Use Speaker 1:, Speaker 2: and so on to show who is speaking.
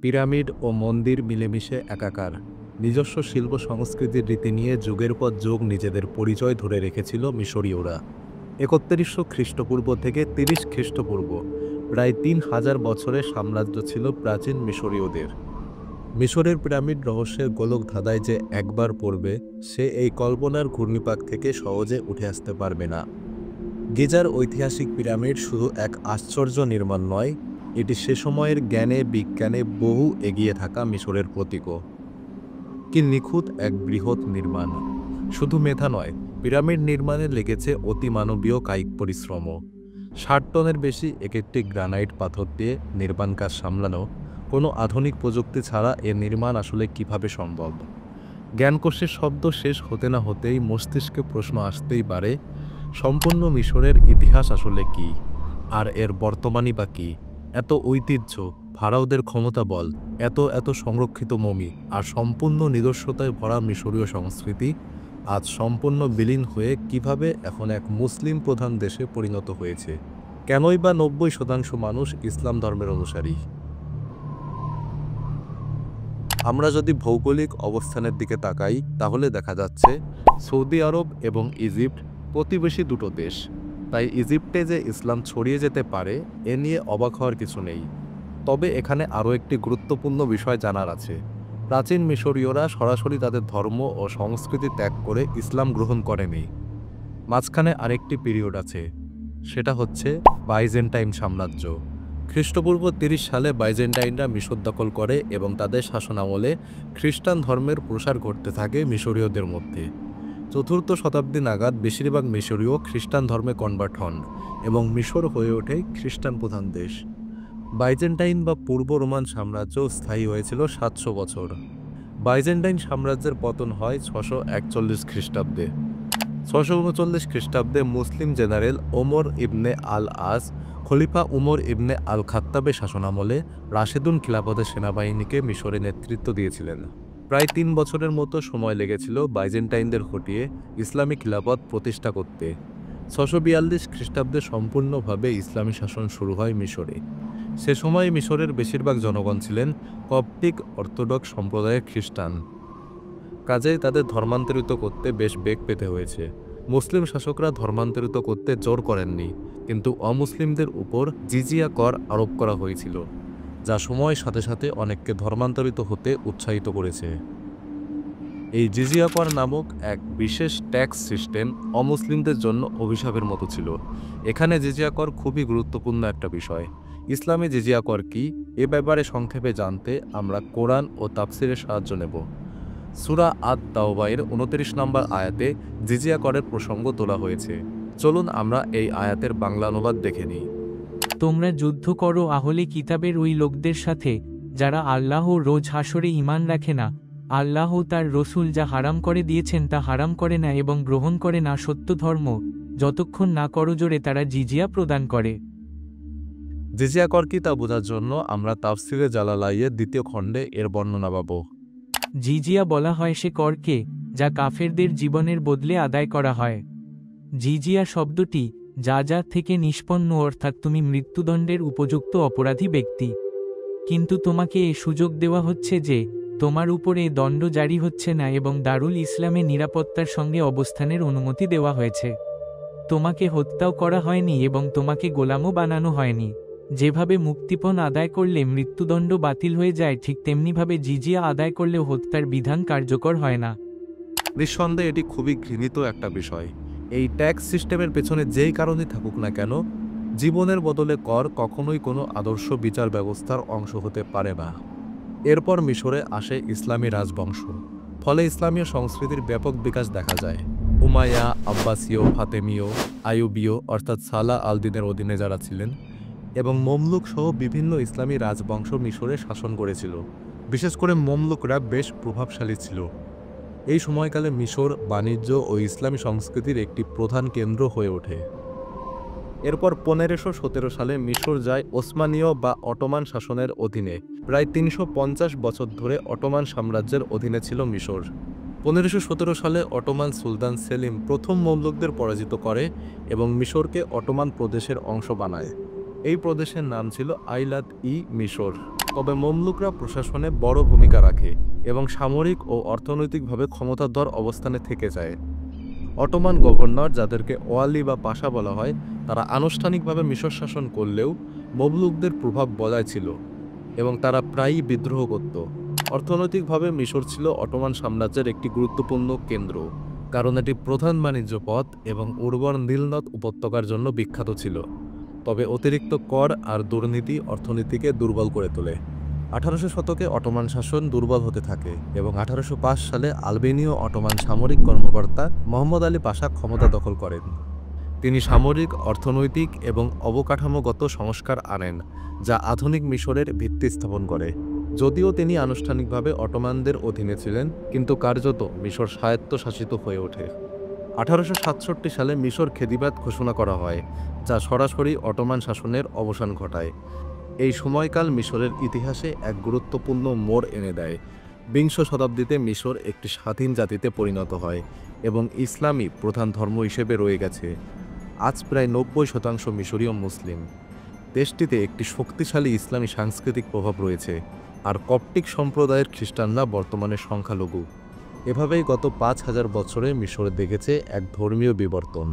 Speaker 1: Pyramid ও মন্দির মিলেমিশে একাকার। নিজস্ব শিল্প সংস্কৃতির রীতি নিয়ে যুগের পর যুগ নিজেদের পরিচয় ধরে রেখেছিল মিশরীয়রা। ৩১০০ খ্রিস্টপূর্ব থেকে ৩০ খ্রিস্টপূর্ব প্রায় ৩,০০০ বছরের সাম্রাজ্য ছিল প্রাচীন মিশরীয়দের। মিশরের পিরামিড রহস্যের গোলক ধাঁধায় যে একবার পড়বে, সে এই কল্পনার ঘূর্ণিপাক থেকে সহজে উঠে আসতে পারবে না। গিজার ঐতিহাসিক পিরামিড শুধু এক আশ্চর্য নির্মাণ নয়, এটি সে সময়ের জ্ঞানে বিজ্ঞানে বহু এগিয়ে থাকা মিশরের প্রতীকও। কি নিখুঁত এক বৃহৎ নির্মাণ! শুধু মেধা নয়, পিরামিড নির্মাণে লেগেছে অতিমানবীয় কায়িক পরিশ্রমও। ৬০ টনের বেশি এক একটি গ্রানাইট পাথর দিয়ে নির্মাণ কাজ সামলানো, কোনো আধুনিক প্রযুক্তি ছাড়া এর নির্মাণ আসলে কিভাবে সম্ভব? জ্ঞানকোষের শব্দ শেষ হতে না হতেই মস্তিষ্কে প্রশ্ন আসতেই পারে, সম্পূর্ণ মিশরের ইতিহাস আসলে কি, আর এর বর্তমানই বা কী? এত ঐতিহ্য, ফারাওদের ক্ষমতা বল, এত সংরক্ষিত মমি আর সম্পূর্ণ নিজস্বতায় ভরা মিশরীয় সংস্কৃতি আজ সম্পূর্ণ বিলীন হয়ে কিভাবে এখন এক মুসলিম প্রধান দেশে পরিণত হয়েছে? কেনই বা ৯০% মানুষ ইসলাম ধর্মের অনুসারী? আমরা যদি ভৌগোলিক অবস্থানের দিকে তাকাই, তাহলে দেখা যাচ্ছে সৌদি আরব এবং ইজিপ্ট প্রতিবেশী দুটো দেশ। তাই ইজিপ্টে যে ইসলাম ছড়িয়ে যেতে পারে, এ নিয়ে অবাক হওয়ার কিছু নেই। তবে এখানে আরও একটি গুরুত্বপূর্ণ বিষয় জানার আছে। প্রাচীন মিশরীয়রা সরাসরি তাদের ধর্ম ও সংস্কৃতি ত্যাগ করে ইসলাম গ্রহণ করেনি। মাঝখানে আরেকটি পিরিয়ড আছে, সেটা হচ্ছে বাইজেন্টাইন সাম্রাজ্য। খ্রিস্টপূর্ব ৩০ সালে বাইজেন্টাইনরা মিশর দখল করে এবং তাদের শাসনামলে খ্রিস্টান ধর্মের প্রসার ঘটতে থাকে মিশরীয়দের মধ্যে। ৪র্থ শতাব্দী নাগাদ বেশিরভাগ মিশরীয় খ্রিস্টান ধর্মে কনভার্ট হন এবং মিশর হয়ে ওঠে খ্রিস্টান প্রধান দেশ। বাইজেন্টাইন বা পূর্ব রোমান সাম্রাজ্য স্থায়ী হয়েছিল ৭০০ বছর। বাইজেন্টাইন সাম্রাজ্যের পতন হয় ৬৪১ খ্রিস্টাব্দে। ৬৩৯ খ্রিস্টাব্দে মুসলিম জেনারেল ওমর ইবনে আল আস খলিফা উমর ইবনে আল খাত্তাবের শাসনামলে রাশেদুন খিলাফতের সেনাবাহিনীকে মিশরে নেতৃত্ব দিয়েছিলেন। প্রায় ৩ বছরের মতো সময় লেগেছিল বাইজেন্টাইনদের হটিয়ে ইসলামী খিলাফত প্রতিষ্ঠা করতে। ৬৪২ খ্রিস্টাব্দে সম্পূর্ণভাবে ইসলামী শাসন শুরু হয় মিশরে। সে সময় মিশরের বেশিরভাগ জনগণ ছিলেন কপটিক অর্থোডক্স সম্প্রদায়ের খ্রিস্টান। কাজেই তাদের ধর্মান্তরিত করতে বেশ বেগ পেতে হয়েছে। মুসলিম শাসকরা ধর্মান্তরিত করতে জোর করেননি, কিন্তু অমুসলিমদের উপর জিজিয়া কর আরোপ করা হয়েছিল, যা সময়ের সাথে সাথে অনেককে ধর্মান্তরিত হতে উৎসাহিত করেছে। এই জিজিয়া কর নামক এক বিশেষ ট্যাক্স সিস্টেম অমুসলিমদের জন্য অভিশাপের মতো ছিল। এখানে জিজিয়া কর খুবই গুরুত্বপূর্ণ একটা বিষয়। ইসলামী জিজিয়া কর কি, এ ব্যাপারে সংক্ষেপে জানতে আমরা কোরআন ও তাফসিরের সাহায্য নেব। সূরা আত-তাওবায়ের ২৯ নম্বর আয়াতে জিজিয়া করের প্রসঙ্গ তোলা হয়েছে। চলুন আমরা এই আয়াতের বাংলা অনুবাদ দেখে নিই।
Speaker 2: তোমরা যুদ্ধ করো আহলে কিতাবের ওই লোকদের সাথে, যারা আল্লাহ রোজ হাসরে ঈমান রাখে না, আল্লাহ তার রসুল যা হারাম করে দিয়েছেন তা হারাম করে না এবং গ্রহণ করে না সত্য ধর্ম, যতক্ষণ না করজোড়ে তারা জিজিয়া প্রদান করে।
Speaker 1: জিজিয়া কর কি তা বোঝার জন্য আমরা তাফসিরে জালালাইয়ের ২য় খণ্ডে এর বর্ণনা পাব।
Speaker 2: জিজিয়া বলা হয় সে করকে যা কাফেরদের জীবনের বদলে আদায় করা হয়। জিজিয়া শব্দটি যা থেকে নিষ্পন্ন, অর্থাৎ তুমি মৃত্যুদণ্ডের উপযুক্ত অপরাধী ব্যক্তি, কিন্তু তোমাকে এ সুযোগ দেওয়া হচ্ছে যে তোমার উপরে দণ্ড জারি হচ্ছে না এবং দারুল ইসলামে নিরাপত্তার সঙ্গে অবস্থানের অনুমতি দেওয়া হয়েছে। তোমাকে হত্যাও করা হয়নি এবং তোমাকে গোলামও বানানো হয়নি। যেভাবে মুক্তিপণ আদায় করলে মৃত্যুদণ্ড বাতিল হয়ে যায়, ঠিক তেমনিভাবে জিজিয়া আদায় করলেও হত্যার বিধান কার্যকর হয় না।
Speaker 1: নিঃসন্দেহে এটি খুবই ঘৃণিত একটা বিষয়। এই ট্যাক্স সিস্টেমের পেছনে যেই কারণেই থাকুক না কেন, জীবনের বদলে কর কখনোই কোনো আদর্শ বিচার ব্যবস্থার অংশ হতে পারে না। এরপর মিশরে আসে ইসলামী রাজবংশ, ফলে ইসলামীয় সংস্কৃতির ব্যাপক বিকাশ দেখা যায়। উমাইয়া, আব্বাসীয়, ফাতেমীয়, আইয়ুবীয় অর্থাৎ সালাহ আল-দিনের অধীনে যারা ছিলেন, এবং মমলুক সহ বিভিন্ন ইসলামী রাজবংশ মিশরে শাসন করেছিল। বিশেষ করে মমলুকরা বেশ প্রভাবশালী ছিল। এই সময়কালে মিশর বাণিজ্য ও ইসলামী সংস্কৃতির একটি প্রধান কেন্দ্র হয়ে ওঠে। এরপর ১৫১৭ সালে মিশর যায় ওসমানীয় বা অটোমান শাসনের অধীনে। প্রায় ৩৫০ বছর ধরে অটোমান সাম্রাজ্যের অধীনে ছিল মিশর। ১৫১৭ সালে অটোমান সুলতান সেলিম প্রথম মমলুকদের পরাজিত করে এবং মিশরকে অটোমান প্রদেশের অংশ বানায়। এই প্রদেশের নাম ছিল আইলাত-ই মিশর। তবে মামলুকরা প্রশাসনে বড় ভূমিকা রাখে এবং সামরিক ও অর্থনৈতিকভাবে ক্ষমতাধর অবস্থানে থেকে যায়। অটোমান গভর্নর, যাদেরকে ওয়ালি বা পাশা বলা হয়, তারা আনুষ্ঠানিকভাবে মিশর শাসন করলেও মামলুকদের প্রভাব বজায় ছিল এবং তারা প্রায়ই বিদ্রোহ করত। অর্থনৈতিকভাবে মিশর ছিল অটোমান সাম্রাজ্যের একটি গুরুত্বপূর্ণ কেন্দ্র, কারণ এটি প্রধান বাণিজ্য পথ এবং উর্বর নীল নদ উপত্যকার জন্য বিখ্যাত ছিল। তবে অতিরিক্ত কর আর দুর্নীতি অর্থনীতিকে দুর্বল করে তোলে। 18শো শতকে অটোমান শাসন দুর্বল হতে থাকে এবং 1805 সালে আলবেনীয় অটোমান সামরিক কর্মকর্তা মোহাম্মদ আলী পাশা ক্ষমতা দখল করেন। তিনি সামরিক, অর্থনৈতিক এবং অবকাঠামোগত সংস্কার আনেন, যা আধুনিক মিশরের ভিত্তি স্থাপন করে। যদিও তিনি আনুষ্ঠানিকভাবে অটোমানদের অধীনে ছিলেন, কিন্তু কার্যত মিশর স্বায়ত্তশাসিত হয়ে ওঠে। 1867 সালে মিশর খেদিবাদ ঘোষণা করা হয়, যা সরাসরি অটোমান শাসনের অবসান ঘটায়। এই সময়কাল মিশরের ইতিহাসে এক গুরুত্বপূর্ণ মোড় এনে দেয়। বিংশ শতাব্দীতে মিশর একটি স্বাধীন জাতিতে পরিণত হয় এবং ইসলামই প্রধান ধর্ম হিসেবে রয়ে গেছে। আজ প্রায় 90% মিশরীয় মুসলিম। দেশটিতে একটি শক্তিশালী ইসলামী সাংস্কৃতিক প্রভাব রয়েছে, আর কপ্টিক সম্প্রদায়ের খ্রিস্টানরা বর্তমানে সংখ্যালঘু। এভাবেই গত 5000 বছরে মিশর দেখেছে এক ধর্মীয় বিবর্তন।